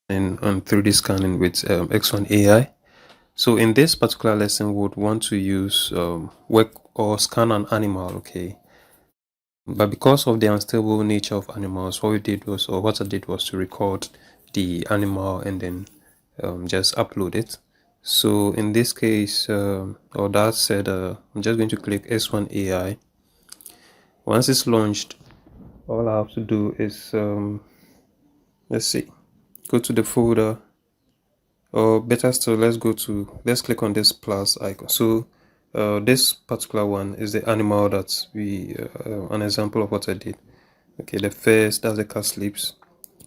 on 3D scanning with XoneAI. So in this particular lesson, we would want to use work or scan an animal, okay? But because of the unstable nature of animals, what I did was to record the animal and then just upload it. So in this case, or that said, I'm just going to click S1AI. Once it's launched, all I have to do is, let's see, go to the folder, or better still, let's click on this plus icon. So this particular one is the animal that an example of what I did. Okay, the first, that's the cat sleeps.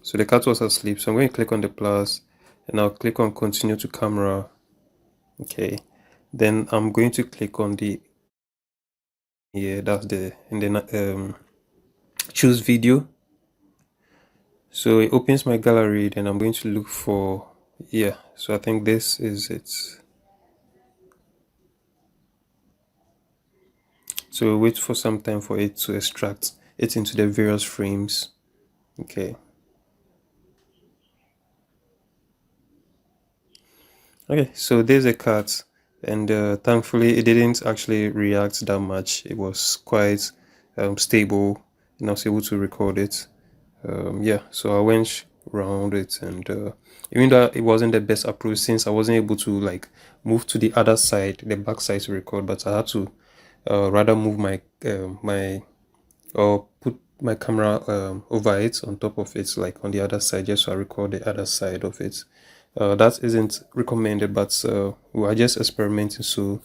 So the cat was asleep. So I'm going to click on the plus and I'll click on continue to camera. Okay, then I'm going to click on the, that's the, and then choose video. So it opens my gallery, then I'm going to look for, so I think this is it. So wait for some time for it to extract it into the various frames. Okay. Okay, so there's a cat, and thankfully it didn't actually react that much. It was quite stable, and I was able to record it. So I went around it, and even though it wasn't the best approach, since I wasn't able to like move to the other side, the back side to record, but I had to rather move my or put my camera over it, on top of it, like on the other side, just so I record the other side of it. That isn't recommended, but we are just experimenting, so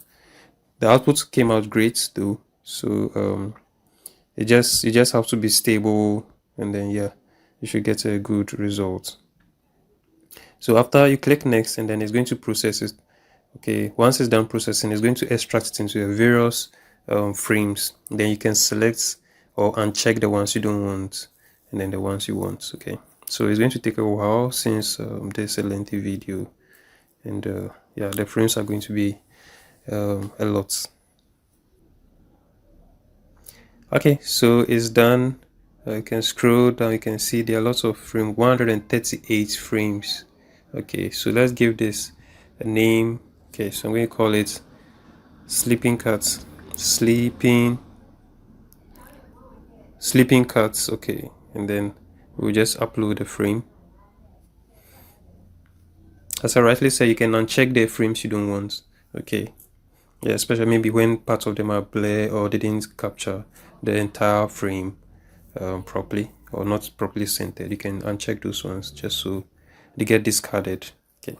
the output came out great though. So you just have to be stable, and then you should get a good result. So after you click next, and then it's going to process it. Okay, once it's done processing, it's going to extract it into the various frames. Then you can select or uncheck the ones you don't want, and then the ones you want. Okay, so it's going to take a while since there's a lengthy video, and the frames are going to be a lot. Okay, so it's done. You can scroll down, you can see there are lots of frames, 138 frames. Okay, so let's give this a name. Okay, so I'm going to call it sleeping cats. Sleeping cats. Okay, and then we'll just upload the frame. As I rightly said, you can uncheck the frames you don't want. Okay, yeah, especially maybe when parts of them are blurred or they didn't capture the entire frame properly, or not properly centered. You can uncheck those ones just so they get discarded. Okay,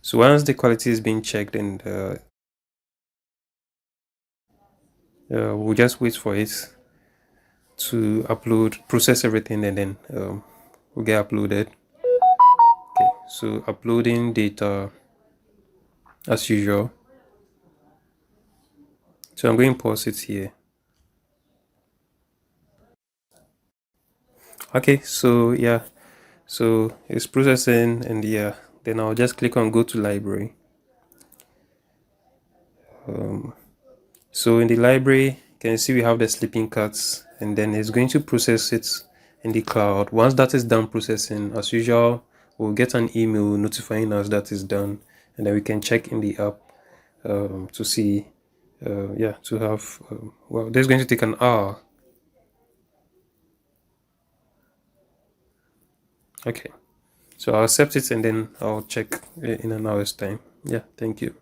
so once the quality is being checked, and we'll just wait for it to upload, process everything, and then will get uploaded. Okay, so uploading data as usual. So I'm going to pause it here. Okay, so so it's processing, and then I'll just click on go to library. So in the library, you can see we have the sleeping cats, and then it's going to process it in the cloud. Once that is done processing, as usual, we'll get an email notifying us that is done, and then we can check in the app to see, to have, well, this is going to take an hour. Okay, so I'll accept it, and then I'll check in an hour's time. Yeah, thank you.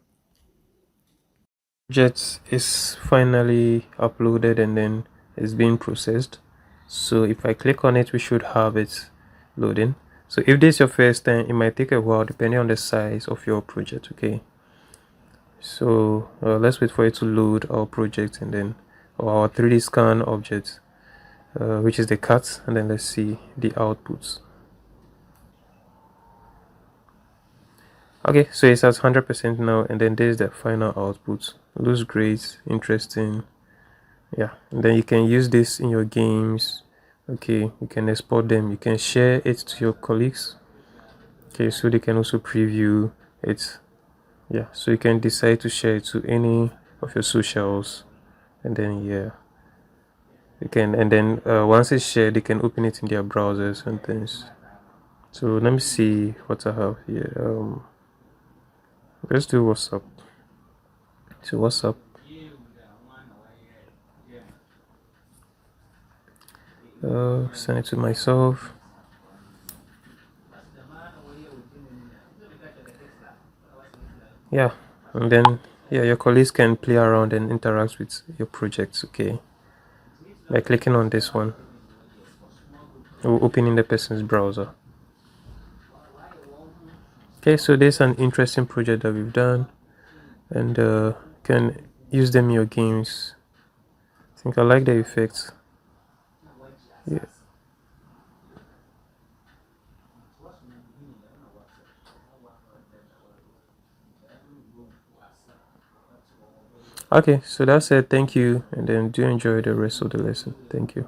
Jet is finally uploaded, and then it's being processed. So if I click on it, we should have it loading. So if this is your first time, it might take a while depending on the size of your project. Okay, so let's wait for it to load our project, and then our 3D scan object, which is the cat, and then let's see the outputs. Okay, so it's at 100% now, and then there's the final output. Looks great, interesting. Yeah, and then you can use this in your games. Okay, you can export them, you can share it to your colleagues. Okay, so they can also preview it. Yeah, so you can decide to share it to any of your socials, and then you can, and then once it's shared, they can open it in their browsers and things. So let me see what I have here. Let's do WhatsApp. So WhatsApp. Send it to myself. Yeah, and then yeah, your colleagues can play around and interact with your projects. Okay, by clicking on this one or opening the person's browser. Okay, so there's an interesting project that we've done, and can use them in your games. I think I like the effects. Yeah. Okay, so that's it. Thank you, and then do enjoy the rest of the lesson. Thank you.